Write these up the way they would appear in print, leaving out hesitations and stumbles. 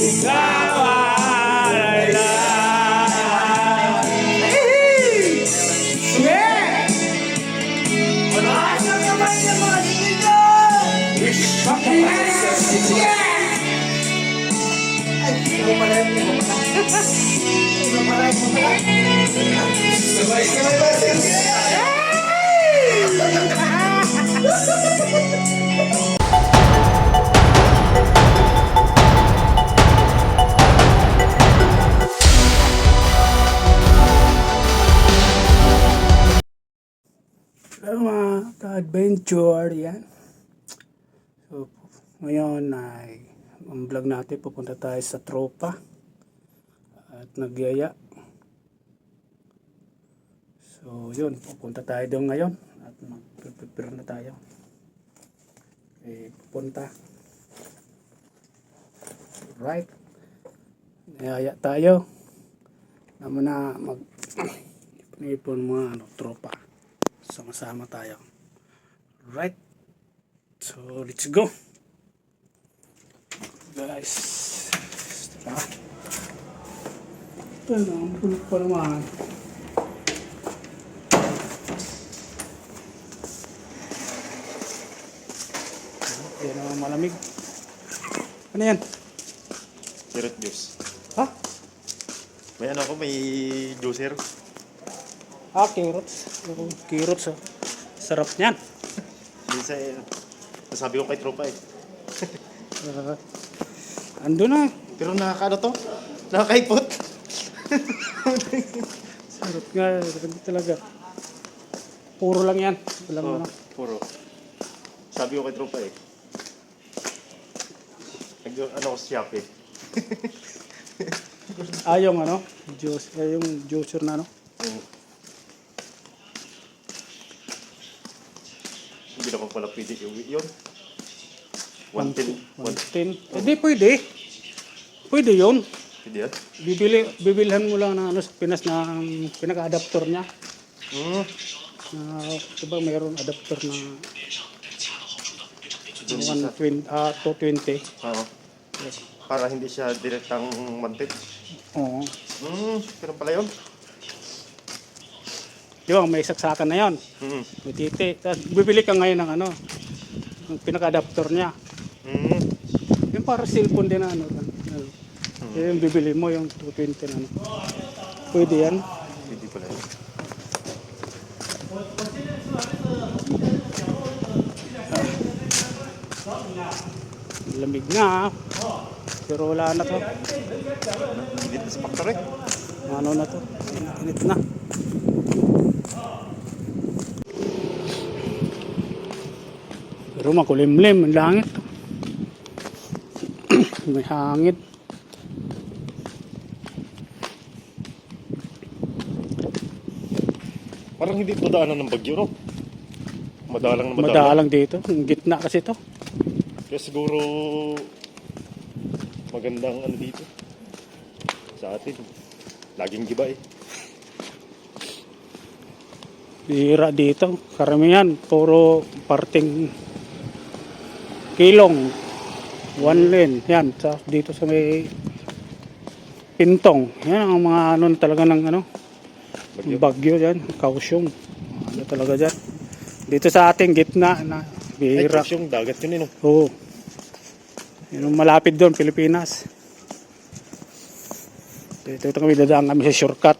ikaw ay yeah! Malakas ang naman yung mga sinigo! Wish pa yeah! Sabay-sabay ba siya? Hello mga ka-adventure, yan. So, ngayon ay ang vlog natin, pupunta tayo sa tropa at nagyaya. So yun, pupunta tayo doon ngayon at mag-prepare na tayo. Okay, pupunta. Right. Nagyaya tayo. Naman na mag-ipon mga tropa. Sama-sama tayo. Right. So let's go. Guys. Tara. Ito na, ang bulok pa naman. Yan ang malamig. Ano yan? Carrot juice. Ha? May ano ako, may juicer. Ah, carrots. Carrots, oh. Sarap niyan. Minsan, nasabi ko kay tropa eh. Ando na. Pero nakakaano to? Nakakaipot. Sarap nga. Sarap talaga. Puro lang yan. Walang ano. Puro. Sabi ko kay tropa eh. Ano ko siya eh. Yung ano? Juice. Yung juicer na ano? Hindi na ko pala pwede iuwi yun. 110. 110. Hindi pwede. Pwede yun. Pwede yan? Bibilhan mo lang ng ano sa Pinas na pinaka-adapter niya. Diba mayroon adapter na 220. Oo. Para hindi siya direktang mantik. Oo. Pero pala yun. Di ba, may saksakan na yun. May titi. Tapos bibili ka ngayon ng ano, ng pinaka-adapter niya. Yung para cellphone din na ano. Yung bibili mo yung 220 na ano. Pwede yan. Hindi pala yun. Lamig na. Pero wala na to. Hindi na sa factory. Ano na to? Init na. Pero makulimlim ang langit. May hangin. Parang hindi ito daanan ng bagyo, no? Madalang na madalang. Madalang dito. Ang gitna kasi to. Kaya siguro magandang ano dito sa atin. Laging giba eh. Bihira dito. Karamihan. Puro parting kilong. One lane. Yan. Dito sa may Pintong. Yan ang mga ano talaga ng ano. Bagyo yan. Kausyong. Ano talaga dyan. Dito sa ating gitna na bihira. Ay, yung dagat yun eh, no? Oo. Yung malapit doon, Pilipinas. Dito kami dadaan kami sa shortcut.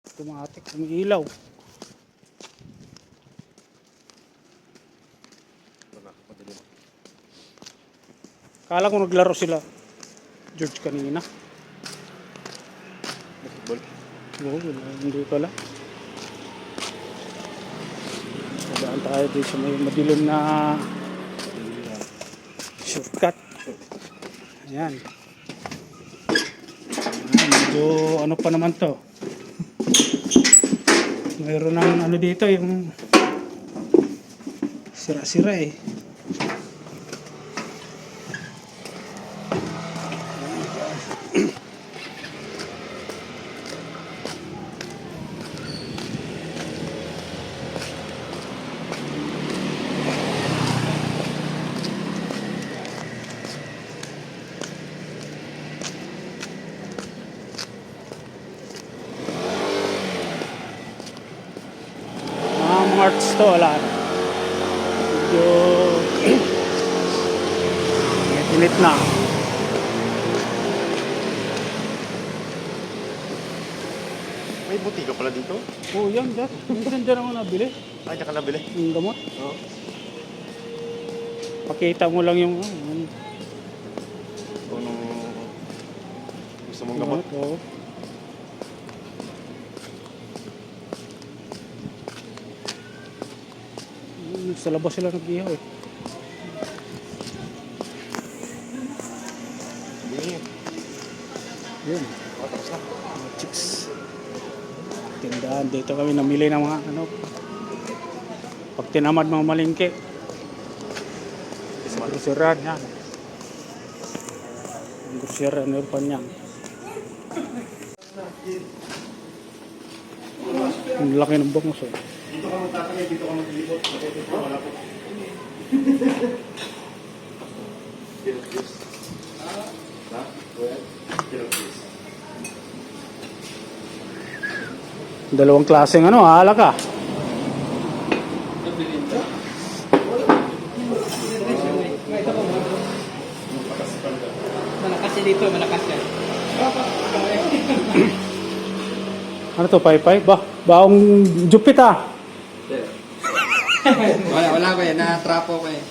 Automatic, umiilaw. Kala ko naglaro sila George kanina. Basketball. Oo, hindi pala. Dadaan tayo dito sa may madilim na shortcut. Ayan. Medyo ano pa naman to. Mayroon ng ano dito yung sira-sira eh. dito, wala na. Medyo init na. May butika pala dito. Oh, yan, dyan. Minsan dyan ako nabili. Ay, diyan ka nabili. Yung gamot. Oo. Pakita mo lang yung Kung anong gusto mong gamot. Oo. Sa labas sila nag-ihaw eh. Hindi. Yun. Tapos na. Mga chicks. Tindahan. Dito kami namili ng mga ano. Pag tinamad mga malingke. Groceran yan. Groceran ano pa niyan. Ang laki ng bangos oh. Dito ka magtatangay, dito ka maglibot. Dito wala po. Ha? Well, Dalawang klaseng ano, ala ka. Malakas siya dito, malakas siya. Ano to, paypay? Baong jupit ah. Wala ko yan, natrapo ko eh.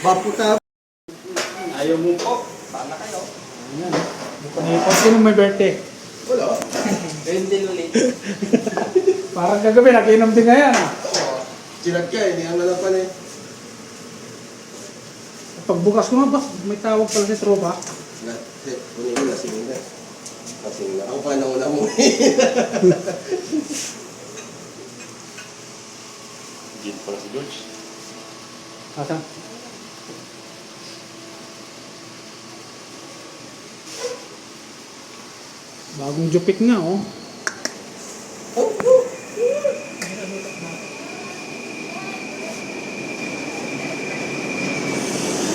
Baputa. Ayaw mo po. Paano kayo? Pag sino may birthday? Wala. Ganyan din ulit. Parang kagabi, nakinom din ngayon ah. Sinag ka, hindi ang lalapan eh. Pagbukas ko nga ba, may tawag pala si tropa. Kunin mo, lasing na. Lasing na. Ako pa nauna mo eh. Gin pala si George. Asan? Bagong jupit nga oh.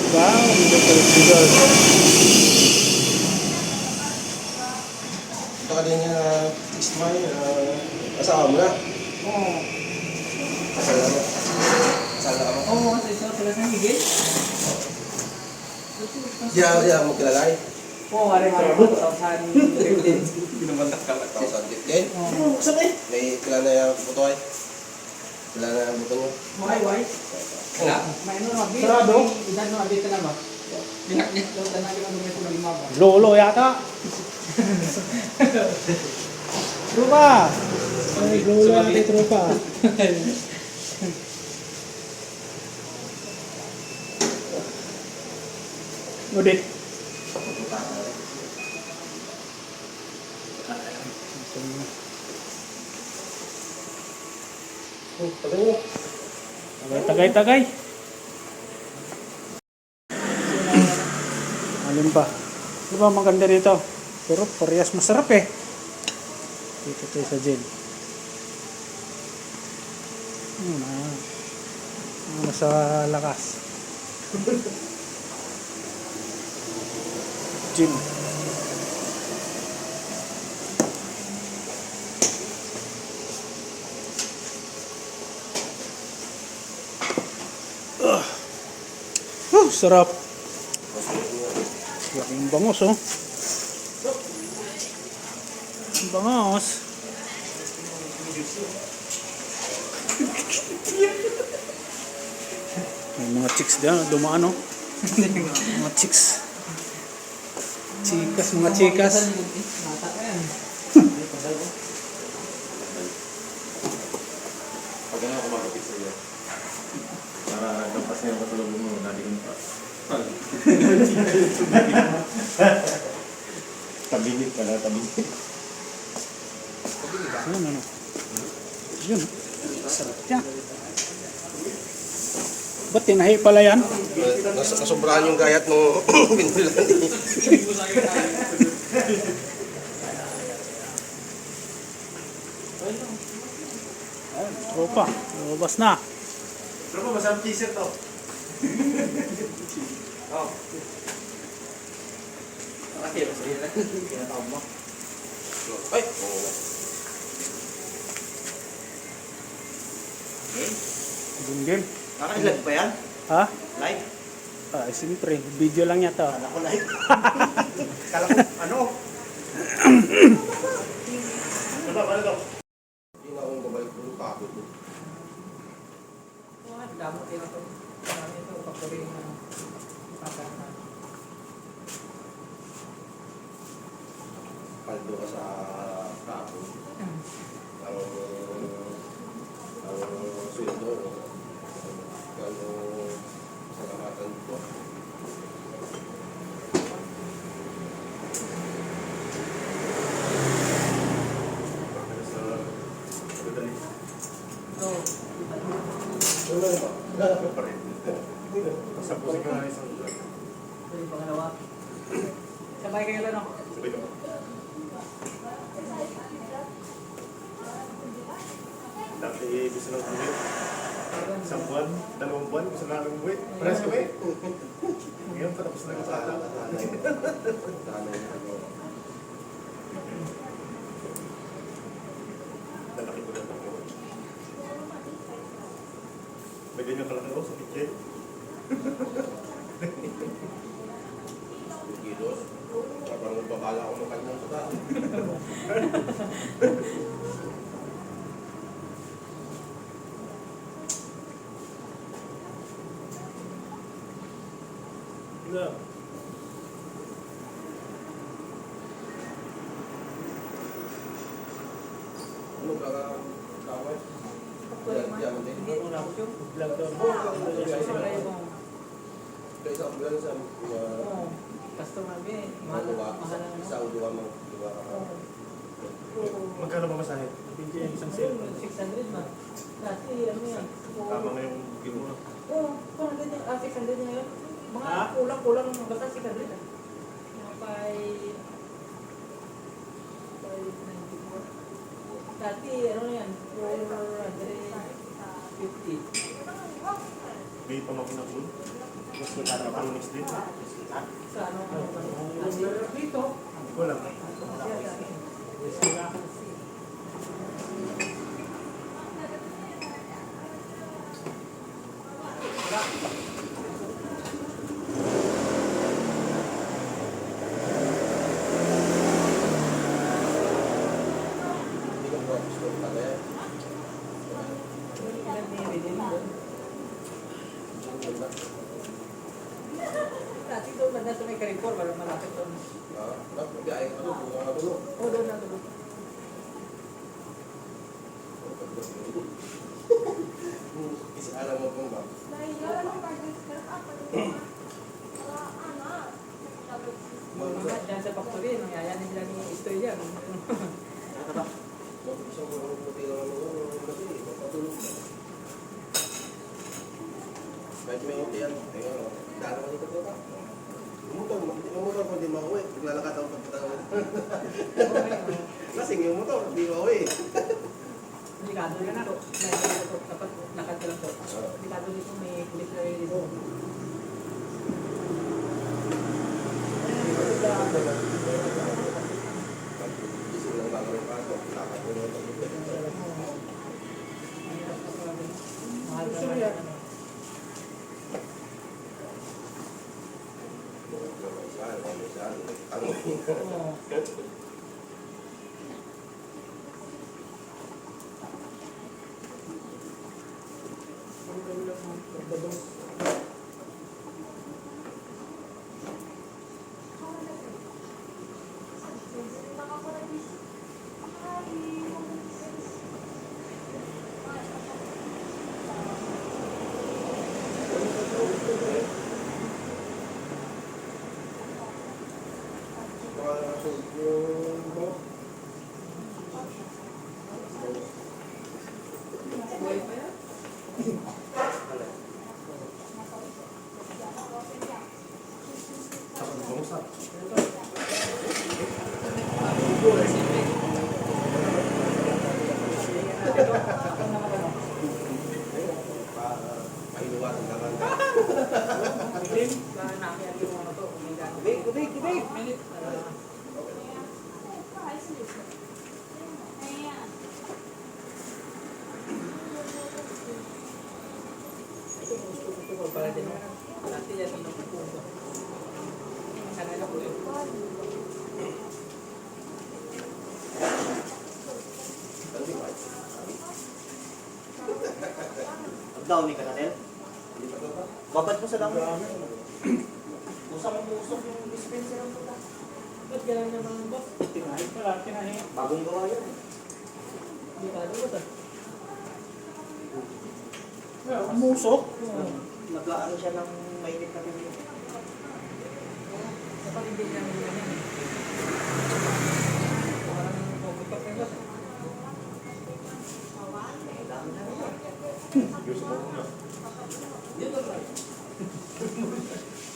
Wow, hindi pala si George. Ito ka din niya, 6 May, asawa mo na. Oo. Kasal na mo. Kasal na mo. Oo, kasi isa pala sa higit. Diyan mo kilalay. Oo, ari-ari ko. Tausan din. Binabantak ka lang. 2015. Oo. May kilala yung buto ay. Kilala yung buto mo. Why? Wala? May ano, mabit. Sarado? Ilan no, abit ka na ba? Binak niya. Daw, tanagin ang lumit ng lima ba? Lolo yata. Tropa! Ay, lolo yata tropa. Udit. Tagay mo. Tagay. Alin pa? Di ba maganda dito? Pero parehas masarap eh. Dito tayo sa gin. Sa lakas. Gin. Sarap. Laking bangos oh. Bangos. May mga chicks dyan, dumaan oh. Mga chicks. Mga chikas. Mata ka yan. Pag ano ako makapit sa iyo. Para lampas na yung katulog mo, naligin pa. Tabinit pala, tabinit. Ayun ano. Yun. Sarap yan. Ba't tinahi pala yan? Nasobrahan yung gayat mo binulan eh. Tropa, lumabas na. Pero pa, masarap t-shirt to. kasi pinatawag mo. Ay! Oo nga. Okay. Dim-dim. Nakailag pa yan? Ha? Live? Ah, siyempre, video lang yata. Kala ko live. Kala ko, ano? Ano daw? Hindi na akong babalik ko yung pagod mo. Damo din ito. Marami ito. Factory na papagawa. Paldo ka sa kapo. Ang sweldo. Ang salamatan ko. So, Ano ba? Lalapit pa rin. Sa pusing ka nga isang vlog. ito yung pangalawa. Sabay kayo lang ako. Sabay ka ba? Dati gusto lang umuwi. Isang buwan, 2 buwan, gusto lang umuwi. Parehas kami. Ngayon, patapos na yung sata. Lalaki ko lang ako. May ganyan kalaki ako sa kitchen. Kilos. Parang babala ako ng kanyang suka. Tingnan. Ano ba kaway? Diyan din. Hindi, una ko yung Vlog daw. Kaya sa bulan sa Customer namin, mahal maluwa. mahal na Sa uduwa mo. Uduwa ka. Magkano ba masahe? Hindi yan isang sale. 600 ba? Dati, ano yan? Tama nga yung bill mo. Oo, 600 na yun. Mga Ha? kulang-kulang, basta 600 ah. Mga 594. Dati, ano na yan? 450. May pamako na pool. Mas nagkakaroonix din. Sa ano, dito. Wala. Hindi ko po gusto ko talaga. Ilan ni Redin doon? Dati doon, banda sa may Carrefour, walang malapit doon. Nagbiyahe ka doon. Bunga ka doon. Oo, doon na doon. Kasi alam mo kung ba? Mga dyan sa factory, nangyayanin nila ni Istoy dyan. Isang buwan puti lang ano kasi magpatulog na. Kahit may uti yan, dala ka dito ka. Umutor ko hindi mauwi. Naglalakad ako pagkatawin. Lasing yung motor, hindi mauwi. Delikado yan ako. Dapat lakad ka lang to. Delikado dito, may kulit na rin dito. Isip lang gagawin pa ito. Lakad ko naman ito. Mahal ka naman. Oo. Ito gusto ko pala din. Dati yan ang nakukuha. Sana na po yun. Downy ka na rin? Babad mo sa dami. Usang-usok yung dispenser ang puta. Ba't ganun naman boss? Tinahin pala, tinahin. Bagong gawa yan. Hindi ka doon ba? Umusok. Nag-aano siya ng mainit na pinili. Kapag hindi niya ang ganyan eh. Parang puputok na boss. Gusto mo muna. Dito ba?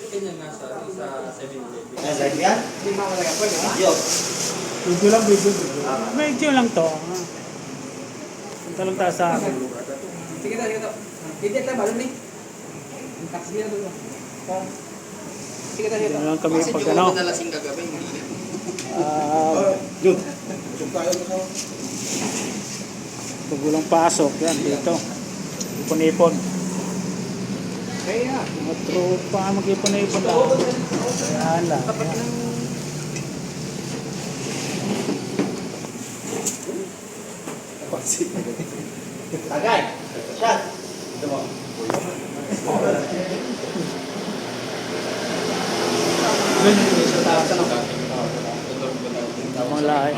Ganyan nga sa 7-Eleven. Nag-drive yan? Hindi mo malaga po, ha? Yo. Video lang, video. Medyo lang to. Punta lang tayo sa akin. Sige to, sige to. Hindi tayo balon eh. Ang taxi na doon. Sige to, sige to. Yan lang kami pag ano. madalasing kagabi, hindi na. Yun. Busog tayo dito. Pag walang pasok, yan dito. Ipon-ipon. Kaya, Mga tropa, mag-ipon-ipon lang. Yan lang. kapag Yan. ng... Tagay. Shot. Ito mo. Tamang lahat.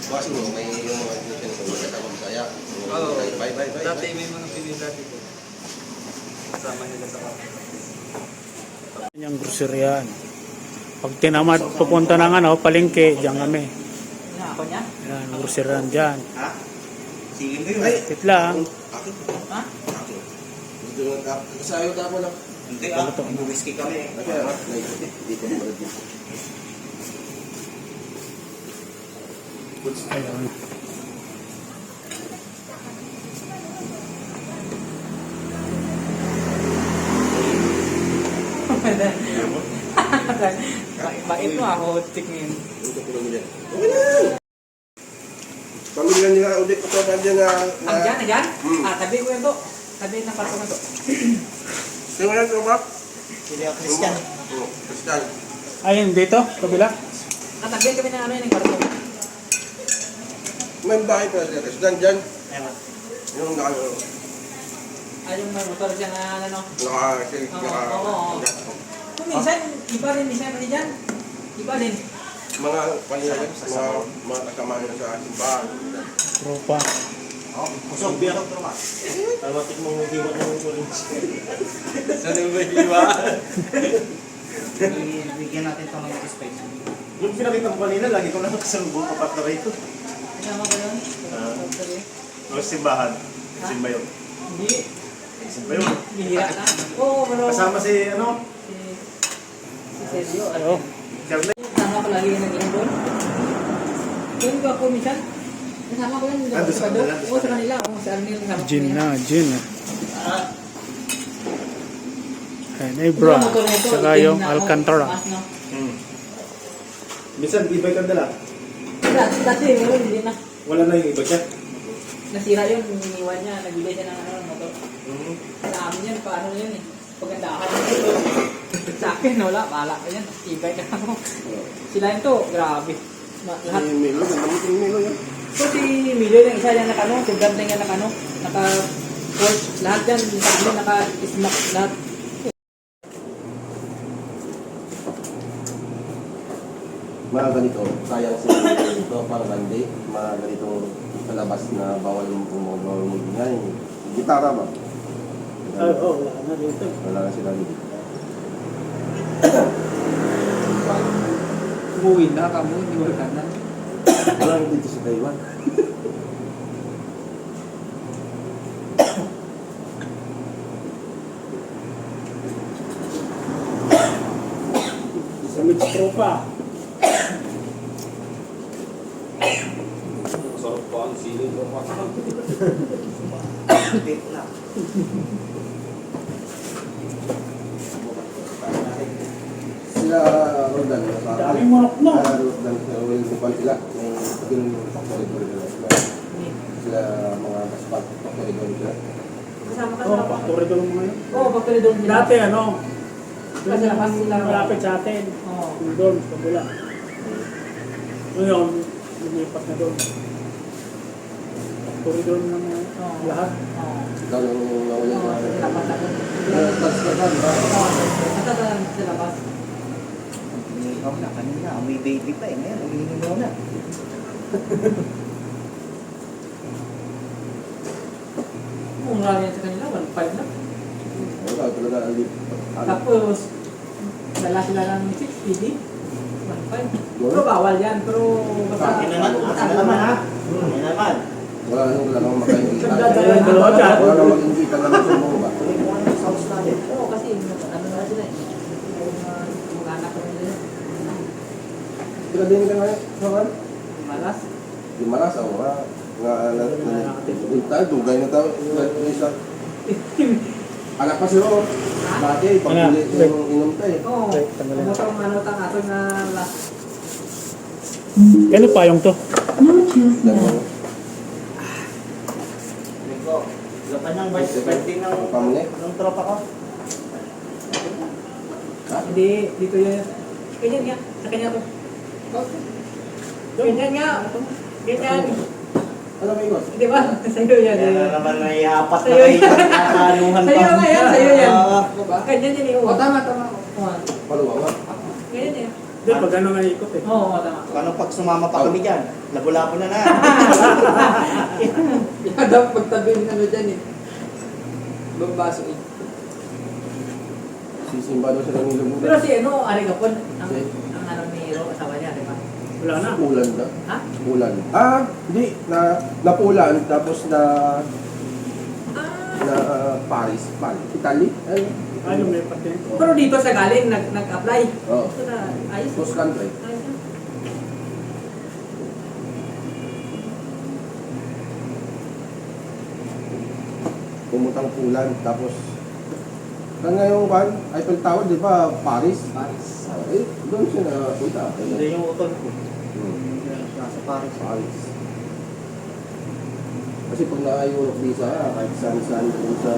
Kasi mo, may yung mga ignition ko, magkasama Bisaya. Oo. Bye, bye, bye. Dati may mga pinila dito. Kasama nila sa Yung groceryan. Pag tinamad, pupunta ng ano, palengke, diyan kami. Na, ako niya? Yan, groceryan dyan. Ha? Sige mo yun. Ay! Tit lang. Akin. Ha? Akin. Dito nga, kasayo ka mo lang. Hindi ah. Whiskey kami. Kaya nga, dito mo lang dito. Ayun. Bait mo ako, tingin. Dito ko lang dyan. Okay na! Pamilya nila, ulit ko to, nandiyan na... Andyan, andyan? Hmm. Tabi ko yan to. Tabi ng paso na to. Sino yan, Rob? Sili ako Christian. Oo, Kristal. Ayun, dito, kabila. Katabi kami ng ano yun, ng karton. May bahay pa sila, Kristal dyan. Ewan. Yung naka... Ay, yung may motor siya na ano. Oo. Kung minsan, iba rin, minsan pa dyan. Iba din. Mga kanila, mga kasama nila sa simbahan. Tropa. Kusog biya ng tropa. Tawatik mong hiwat ng insurance. Saan yung bahiwa? Bigyan natin ito ng space. Yung pinakita mo kanina, lagi ko na nakasalubong kapat na rito. Kasama ko yun. O simbahan. Simba yun. Hindi. Simba yun. Bihira na. Oo, pero... Kasama si ano? Si Sergio. Ayo. Charlie. Kasama ko lagi yung nag-inom doon. Doon ko ako minsan. Kasama ko yun. Ah, doon sa kanila, doon sa Oo, sa kanila. Oo, sa Arnel. Kasama ko Gin yun. na, gin na. Ayun, ay Ito bra. yung motor nito, Saka itim yung na, Alcantara. mas, no? Minsan, iba'y kang dala. Dati, meron, hindi na. Wala na yung iba siya. Nasira yun, iniwan niya. Nagbili siya ng ano, motor. Sa amin yan, paano yun eh. Pagandahan nito. Sa akin, wala. Bahala ka yan. Ibay ka ako. Sila yun to, grabe. Lahat. Si Milo, nandamit yung Milo yan. So si Milo yung isa yan nakano, si Brad yan nakano, naka-court. Lahat yan, tatlo naka-smack lahat. Mga ganito, sayang si ito, parang hindi. Mga ganitong palabas na bawal mo yan. Gitara ba? Oo, wala na dito. Wala na sila dito. Umuwi na kamo, hindi mo na. Wala na dito sa Taiwan. Sa mid tropa. Sarap pa ang sili ko. Dito na. Sila, Roldan. Daming manok mo. Roldan, well, bukan sila. May ganun yung factory sila. Sila mga kaspat, factory sila. Kasama ka Oh, sa factory doon mga yun. Oo, factory doon sila. Dati ano, Kasi labas sila. malapit sa atin. Oo. Doon, sa kabila. Ngayon, lumipat na doon. Factory doon ng lahat. Oo. Ikaw yung nawala Oo, sa sa labas ako. Tapos ka ba? Oo, basta sa labas. Umiinom na kanina. May baby pa eh. Ngayon, umiinom na. Kung nga yan sa kanila, 1.5 lang. Wala talaga ang Tapos, dala sila ng 6 PD. 1.5. Pero bawal yan, pero basta... Akin na naman ha. Akin na naman. wala nang makaingita. Dalawa dyan. Wala nang mag-ingita naman sa mga ba? Uy, kung ano yung sauce natin. Oo, kasi ano na sila eh. Yung mga anak ko nila. Sila din ka nga, sawan? Malas. Di malas ako nga. Nga, dugay na tao. Isa. Anak pa sila, bati, pagkulit yung inom tayo. Oo. Okay, tanggalin. Motong ano tang ato na last. Ano pa yung to? Dalawa. Rico, lapan ng birthday ng tropa ko. Hindi, dito yan. Ganyan nga. Sa kanya to. Ganyan nga. Ganyan. Ano ba yun? Di ba? Sa'yo yan. Kaya na naman naihapat na Sa'yo kayo yan. nakanuhan pa. Sa'yo nga yan. Sa'yo yan. Oo. Ganyan yan eh. Oo, tama. Oo. Paluwa nga. Ganyan yan. Doon, pag ano nga ikot eh. Oo, tama. Paano pag sumama pa kami dyan? Labo-labo na na. Yan daw pagtabi ng ano dyan eh. Bambaso eh. Sisimba daw sila ng lubugan. Pero si ano, Ari Gapon, ang ano ni Ro, asawa niya, di ba? Wala na. Ulan na. Ha? Ulan. Hindi. Napulan. Tapos na Paris. Italy. Ay. Ano may pati. Pero dito sa galing, nag-apply. Oo. Ito na, ayos. Cross country. Ayos na. Pumutang pulan. Tapos ngayong kan, Eiffel Tower, di ba? Paris. Doon siya napunta. Hindi yung utol ko. Nasa Paris. Paris. Kasi pag naka-Europe visa ka, kahit saan-saan doon sa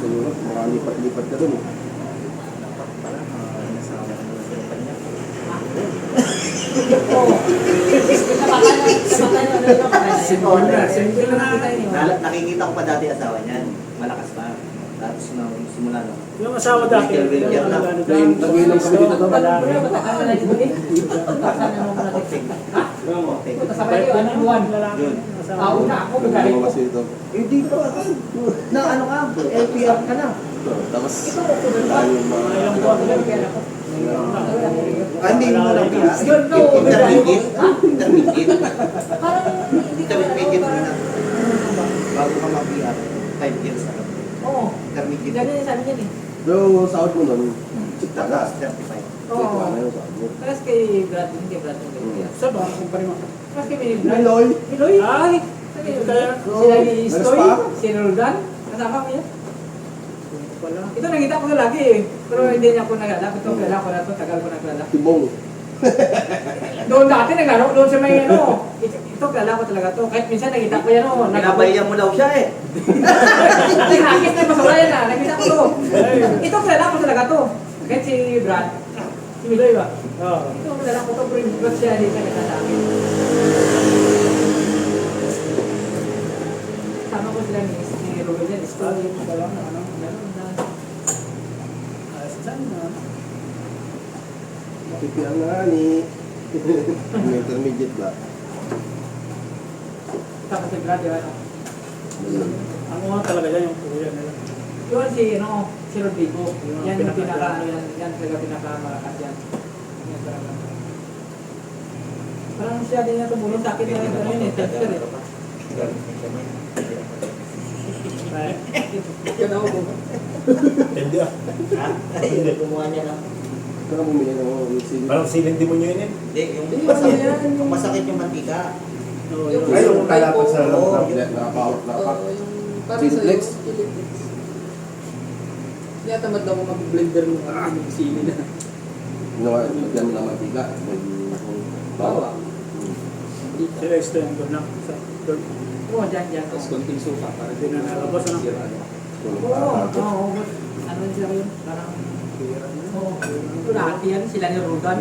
Europe, mga lipat-lipat ka doon. Dapat pala, nasawa na yung tropa niya. Oo. Napakanya. Simple na kita yun. Nakikita ko pa dati asawa niyan. Malakas pa. Tapos nung simula no. Yung asawa dati. Wilker na. Nag-inom kami dito doon. Sabay ko, anong buwan? Yun. Una ako, magaling ko. Kasi ito. Hindi pa ka. Na ano ka? LPR ka na. Tapos, Ito, tayo yung mga... Ilang buwan na lang. Hindi mo lang PR. Yun, no. Intermediate. Intermediate. Parang hindi ka Intermediate na. Bago ka mag-PR, 5 years na lang. Oo. Intermediate. Ganyan yung sabi niya eh. Pero sahod mo nun, chika na. 35. Oo. Chika na yung sahod mo. Tapos kay Brad, hindi Brad. Sa ba? Kumpare mo. Tapos kay Brad. Meloy. Miloy? Ay! Kaya Oo. sila ni Meron Stoy, pa? si Roldan, kasama ko yan. Wala. Ito nakita ko na lagi eh. Pero hindi niya ako nagalap. Ito kailangan ko na ito, tagal ko naglalap. Tibong. Doon dati naglaro, doon sa may ano. Ito kailangan ko talaga to. Kahit minsan nakita ko yan o. Pinabayan mo daw siya eh. Nakakit na yung basura yan ah. Nakita ko to. Ito kailangan ko talaga to. Kahit si Brad. Si Miloy ba? Oo. Ito kailangan ko to. Pero yung siya hindi ka nagkasakit. Sama ko sila ni Robert yan. Story. Wala na ano. Meron na. Ayos dyan na. Pipian na nga ni... Yung intermediate ba? Tapos si Brad, yun ano. Ang una talaga yan yung kuya nila. Yun si, ano, si Rodrigo. Yung Yan yung pinaka- pinaka, ano yan, yan talaga pinaka malakas yan. Yan talaga. Parang siya din yung tumulong sa akin na ano yun eh, tester eh. Ay, Yan ako po. Hindi ah. Ha? Hindi, kumuha niya lang. Ito na bumili ng sili. Parang silindi mo nyo yun eh. Hindi, yung Hindi, masakit, ano yan? yung masakit yung mantika. oo, Yung- Ay, yung kalapat sa Oo. loob. Nakapawak na pa. Parang Chiliplex? sa'yo, Chiliplex. Kaya tamad ako mag-blender ng ano, yung sili na. Lagyan mo ng mantika. Bawa. Sila ito yung doon lang. Sa doon. Oo, dyan. Tapos konting suka para Hindi na nalabas, ano? Oo. Ano sila yun? Parang... Oo. Lahat yan, sila ni Rodan.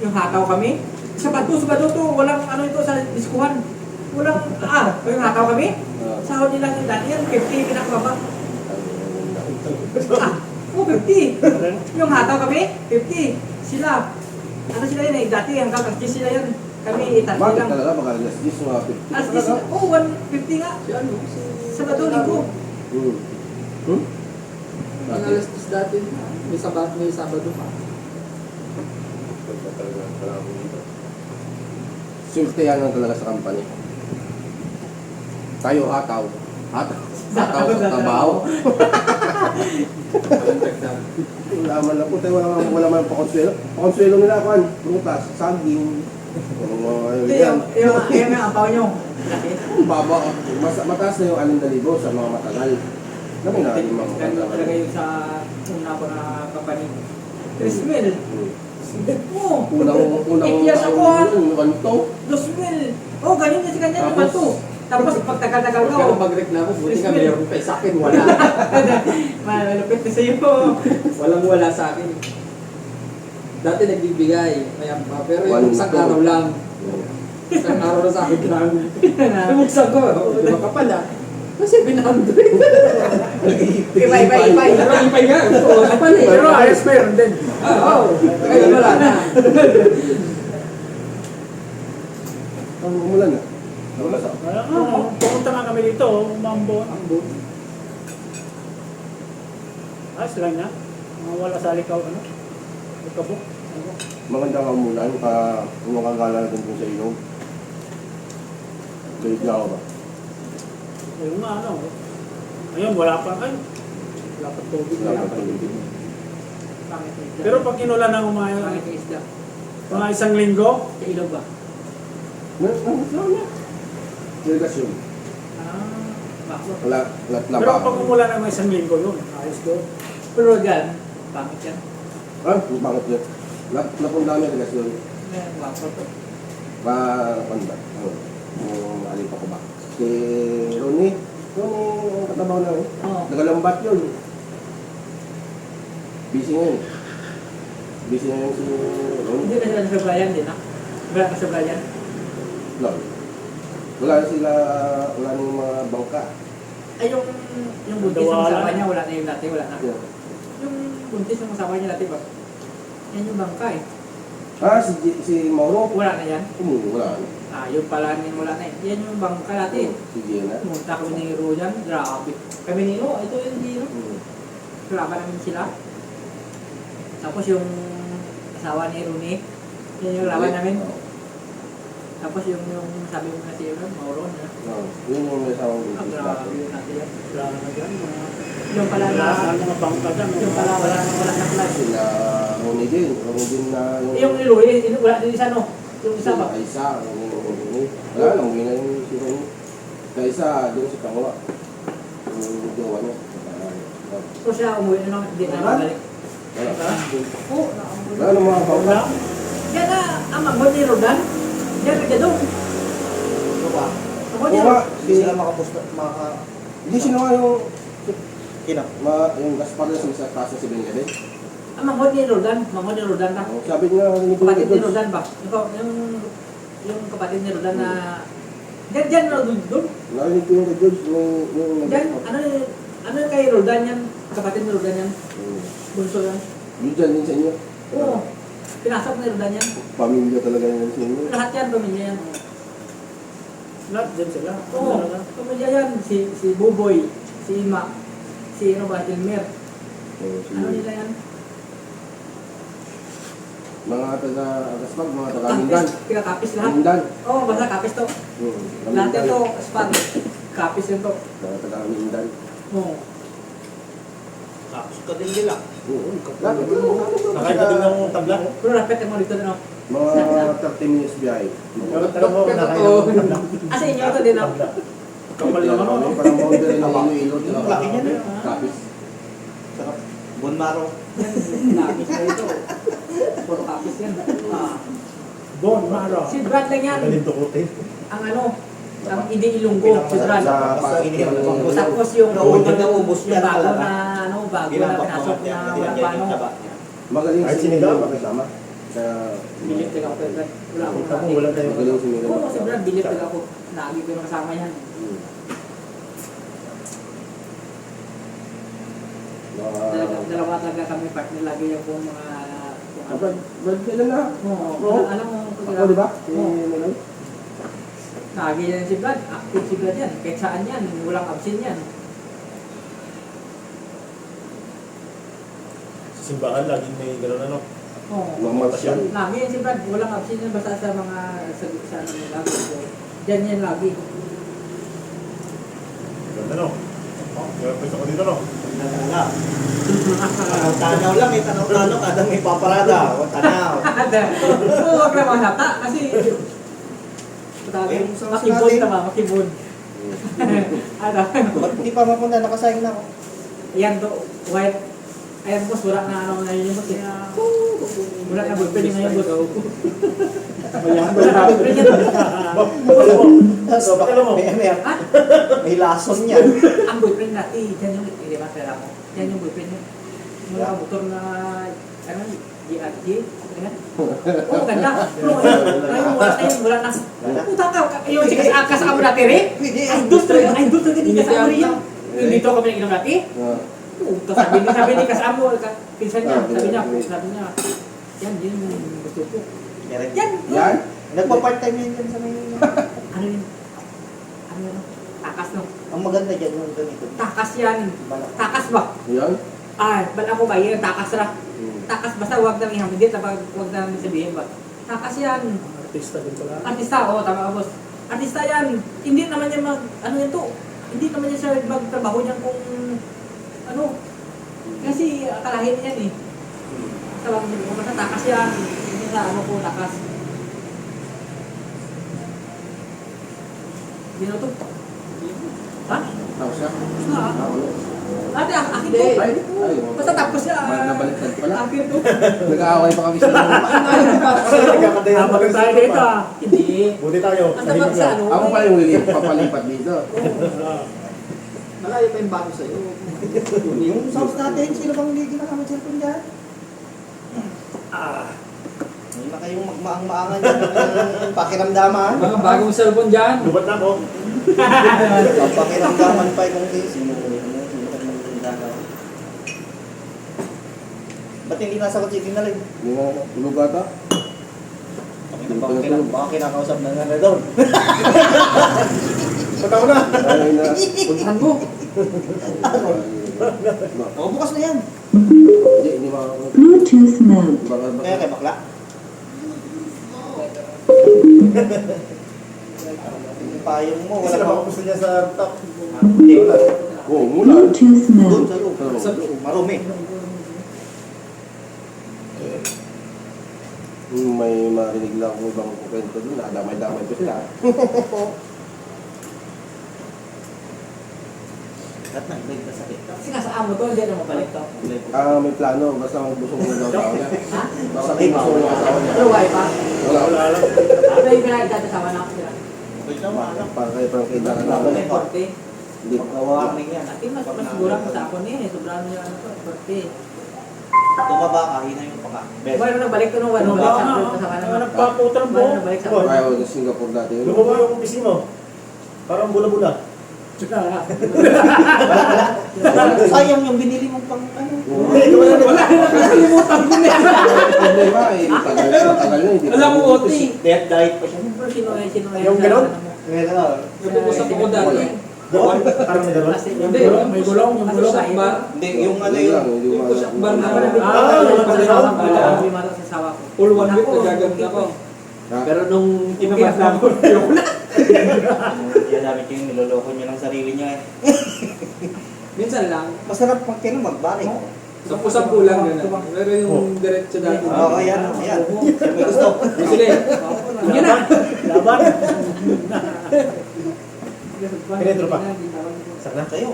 Yung hataw kami. Sa bato to, walang ano ito sa diskuhan. Walang, yung hataw kami. Sahod nila yung dati yan, 50 pinakababa. 50. Yung hataw kami, 50. Sila. Ano sila yun eh, dati hanggang kastis sila yun. Kami itatli Bakit lang. talaga? Baka alas 10 mga 50. Alas 10, 150 nga. Sa bato, linggo. Ang alas 10 dati, may Sabado pa. Sultihan lang talaga sa company. Tayo hataw. Hataw sa trabaho. Wala man lang po tayo, wala man pakonsuelo. Pakonsuelo nila ako, prutas, saging. Yung ampaw nyo. Laki. Baba, mataas na yung 6,000 sa mga matagal. Kami na, yung mga Ganun matagal. talaga yung sa una ko na company. 3,000. Oo. Unang 8 years ako ha. yung kanto. 2,000. Oo, ganyan kasi ganyan naman to. Tapos pag tagal-tagal ka, Kaya magreklamo, buti ka mayroon pa sa akin, wala. malupit na sa'yo. Walang wala sa akin. Dati nagbibigay, mayam pa, pero yung isang araw lang. Isang araw na sa akin lang. Bumuksan ko, di ba ka pala? Kasi 700. Iba. Pero ipay nga, gusto ko ka pala eh. Pero ayos meron din. Oo, kaya wala na. Ang umulan na. Pumunta nga kami dito, umambon. Ayos lang niya. Wala sa alikaw, ano? Ikabok. Maganda ka umulan, kung makagala natin kung sa ilog. Galit na ako ba? Ayun nga, ano. Ayun, wala pa. Ay, wala pa tubig. Wala pa tuloy. Pero pag inulan ng umayon, Pangit yung isda. mga 1 linggo, Sa ilog ba? Meron na. Irrigasyon. Bakso. Wala pero pag umulan ng 1 linggo yun, ayos doon. Pero gan, pangit yan. Bakit yun? Napundami ang irrigasyon. Bakso to. Ano ba? Yung alip ako ba? Si Ronnie, ang katabaw na yun. Oo. Nagalambat yun. Busy ngayon. Busy ngayon si Ronnie. Hindi na sila sa Brian din, ha? Wala ka sa Brian? Wala na sila, wala na yung mga bangka. Ay, yung buntis ng asawa niya, wala na yung dati, wala na. Yeah. Yung buntis ng asawa niya dati ba? Yan yung bangka eh. Si Mauro? Wala na yan. Wala na. Yung pala niya wala na eh. Yan yung bangka dati. Si Jenna. Pumunta kami ni Rojan, grabe. Kami ni Ro, ito yung Niro. Kalaban namin sila. Tapos yung asawa ni Rooney, yan yung laban namin. Tapos yung sabi mo na si Mauro na. Yun yung may asawang Grabe yun natin yan. Wala na dyan, mga... Yung pala Wala na, mga bangka dyan. yung pala wala na class. Sila Ronnie din. Ronnie din na Yung ni Louie, wala din isa no? Yung isa ba? Isa. Wala lang, hindi na yung si Ronnie. Sa isa, doon si Tangoa. Yung jowa niya. So siya umuwi na naman, hindi na mabalik. Wala. Oo, nakamuwi. Wala nang mga bangka. Yan na, ang magbot ni Rodan. Yan, nagdadong. Ano ba? Ako niya. Oo nga, Hindi sila makapusta, Hindi sinawa yung Kina. yung Gaspar na sa taas na si Benjamin. Ang magbot ni Rodan, magbot ni Rodan na. Sabi niya, Kapatid ni Rodan ba? Yung kapatid ni Rodan na... Diyan na doon. Narinig ko yung kay George, yung Diyan, ano yung kay Rodan yan? Kapatid ni Rodan yan. Bunso yan. Yun dyan din sa inyo. Oo. Pinasok ni Rodan yan. Pamilya talaga yan sa inyo. Lahat yan, pamilya yan. Lahat dyan sila. Oo, pamilya yan. Si Buboy, si Ima, si Elmer. Ano nila yan? Mga taga-Gaspag, mga taga-Mindan. Kapis, pinakapis lahat. Mindan. Oo, basta kapis to. Lahat yan to, spag. Kapis yan to. Mga taga-Mindan. Oo. Tapos ka din nila. Oo. Lahat ito. Nakita din ng tabla. Pero rapet mo dito na. Mga 30 minutes biyahe. Sa inyo ito din ako. Kapal yung ano. Parang boundary ng Iloilo. Laki niya na. Kapis. Sarap. Bon Maro. Kapis na ito. puro kapis yan. Bone marrow. Si Brad lang yan. Galing tukutin. Ang ano, ang hindi ilunggo. Si Brad. Sa pagkakita. Tapos yung Naubos yung yan bago talaga. na ano, bago na pinasok na wala pa ano. Magaling Kahit si sinigaw. Miguel makasama. Kaya Bilip talaga ako kay Brad. Wala akong Kita mo, nakita. wala tayong magaling si Miguel Oo, si Brad, bilip makasama. talaga ako. Lagi ko yung kasama yan. Dalawa talaga kami partner lagi yung kung mga... Brad, kailan na? Oo, alam mo, Ako, di ba? Si Oo. Miguel? Lagi yan si Brad, active si Brad yan. Kahit saan yan, walang absent yan. Sa simbahan, laging may gano'n ano. Oo. Mamas yan. Lagi yan si Brad, walang absent yan basta sa mga sa ano nila. So, yan yan lagi. Ganda no? Pwede ko dito no? Talaga. Tanaw lang, may tanaw-tanaw, kada may paparada. O, tanaw. Oo, huwag naman hata. Kasi, Yung sauce makibon natin. naman, makibon. Ano? Ba't hindi pa mapunta? Nakasayang na ako. Ayan to, white. Ayan boss, wala na ano na yun boss. Wala na boyfriend ngayon boss. Wala na boyfriend yan. So, Alam mo. Ha? may lason yan. Ang boyfriend natin, dyan yung, di ba, kaya mo. Dyan yung boyfriend niya. Mga motor na, ano, GRG. Ayan. Oo, ganda. Pero ngayon, wala na. Puta ka, yung kasama natin rin. Ay, doon talaga din kasama rin yan. Yung dito kami nag-inom natin. Tapos sabi ni kasama, pinsan niya, sabi niya, yan, yun yung gusto ko. Meron. Yan, Yan? Nagpa-part-time yan dyan sa may... ano yun? Ano yun? Takas no? Ang maganda dyan yung ganito. Takas yan. Takas ba? Yan? Bala ko ba yun? Takas ra. Takas basta huwag namin hamidit, huwag namin sabihin ba? Takas yan. Artista din pala. Artista, oo, tama ka boss. Artista yan. Hindi naman yan ano yan to? Hindi naman yan siya magtrabaho niyan kung ano. Kasi akalahin yan eh. Sabi ko, basta takas yan. Hindi sa ano po, takas. Hindi na to. Ha? Tapos siya? Ha? Ate, akin to. Ay, Basta tapos siya. Nabaliktad pala. Akin to. Nag-aaway pa kami sa Nagkakadayan Habang tayo dito ah. Hindi. Buti tayo. Ang tabag sa ano. Ako pa yung papalipat dito. Malayo pa yung bago sa'yo. Yung sauce natin, sino bang hindi ginagamit cellphone dyan? Hindi na kayong magmaang-maangan dyan. Pakiramdaman. Mga bagong cellphone dyan. Lubat na ako. Pakiramdaman pa kung sino ka magdalaw. Ba't hindi nasa kotse dinalay? Hindi na, tulog ata. Baka kinakausap na nga doon. Pataw na. Ay na. Puntahan mo. O, bukas na yan. Hindi makakaroon. Bluetooth mode. Kaya kay bakla. Yung payong mo, Kasi wala naman pa. gusto niya sa top. Hindi, wala. Oo, mula. Bluetooth Doon mode. sa loob. Sa loob, marumi. May marinig lang kung ibang kwento doon. Nadamay-damay ko sila. At na, iba yung sakit. Kasi nasa amo to, hindi na mabalik to. May plano. Basta kung gusto mo ng asawa niya. Ha? Basta kung gusto mo ng asawa niya. Pero why pa? Wala. Ano yung pinagdadasama na ako sila? Okay naman, alam. Para kayo parang kailangan Ano namin. yung korte? Hindi. Pagkawarning yan. At mas siguro ang sa ako niya eh. Sobrang niya ano to, korte. Tumaba ka, hina yung paka. Diba nung nagbalik to nung ano, balik sa akin, kasama naman. Nagpaputra Diba nung nagbalik sa akin? Kaya ako sa Singapore dati. Lumaba yung PC mo. Parang bula-bula. Sayang yung binili mong pang ano. Wala na nakalimutan mo na. Problema eh. Tagal na. Hindi Alam mo, Oti. Death diet pa siya. Pero sino Yung gano'n? Napupusap ako dati. Doon? Parang may gano'n? Hindi, may gulong, yung gulong bar. Hindi, yung ano Hindi yung... lang. Hindi Yung push-up bar na yung pagsasawa. Bimata sa sawa ko. Full 1 week nagagamit ako. Pero nung inabas na ako, yung Yan namin yung niloloko niya ng sarili niya eh. minsan lang, Masarap pag kino magbalik. sa pusap kulang gano'n. Pero yung diretso dati. Oo, ayan, ayan. Siya may gusto. Sige, yun na. Laban. Pinedro pa. Sana. Kayo.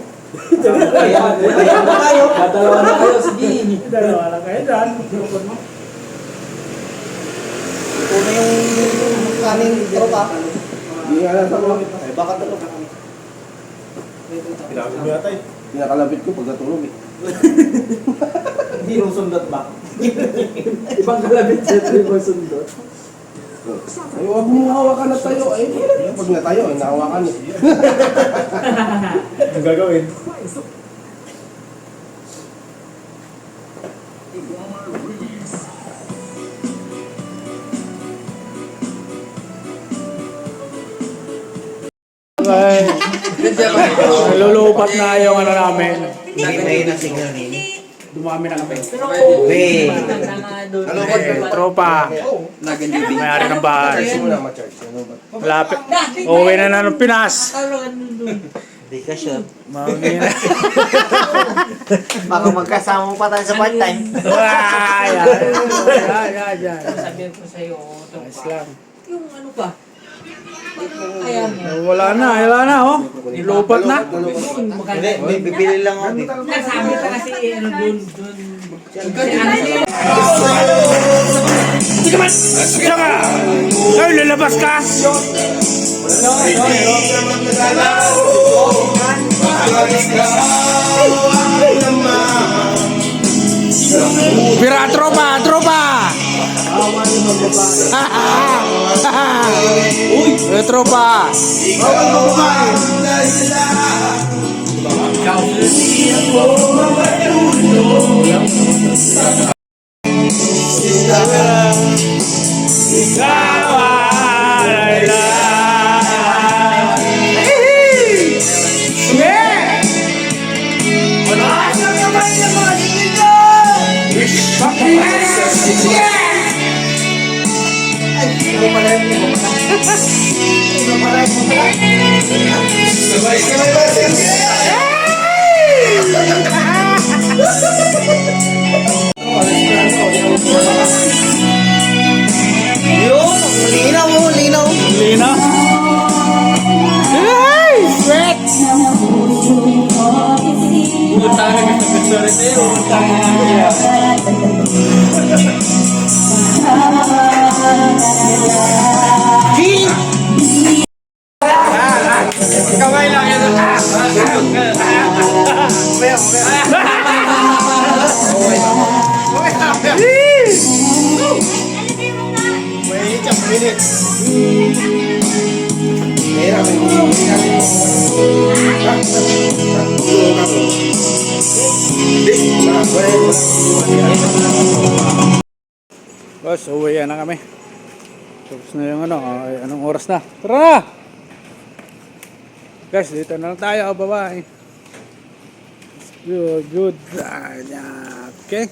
Ayan, Ayan na kayo. dadalawa na kayo, sige. Dalawa lang kayo dyan. kanin tropa. Hindi nga lang ako. Ay, baka tulog. Pinagod mo yata eh. Pinakalabit ko pag natulog eh. Hindi nung sundot ba? Ibang kalabit sa ibang sundot. Ay, huwag mo hawakan na tayo. Ay, pag na tayo, ay nahawakan eh. Ang gagawin? Ay, nalulupat na yung ano namin. Hindi may na-signal nini. Dumami na kami. Weh. Tropa, Nagandibig. may-ari ng bahay. Charge mo na ma-charge. Ano ba? Malapit. Uwi na ng Pinas. Hindi ka sure. Mauwi na. Baka magkasama mo pa tayo sa part-time. Ay, ay. Sabi ko sa'yo, Ayos lang. yung ano ba? Kaya mo. Wala na, oh. Lupat na. Hindi, may bibili lang ako. Nasabi ka kasi ano dun. Sige ka! Ay, lalabas ka! Pira, tropa! Uy! Tropa! Yun, linaw mo, linaw. Lina? Ay! Sweat! Pumunta ka na sa restaurant na yun. Kamay lang yan. May chap minute. Mahirap eh. Boss, uwi na kami. Tapos na yung ano, ay, anong oras na? Tara na! Guys, dito na lang tayo, bye-bye. Good. Okay.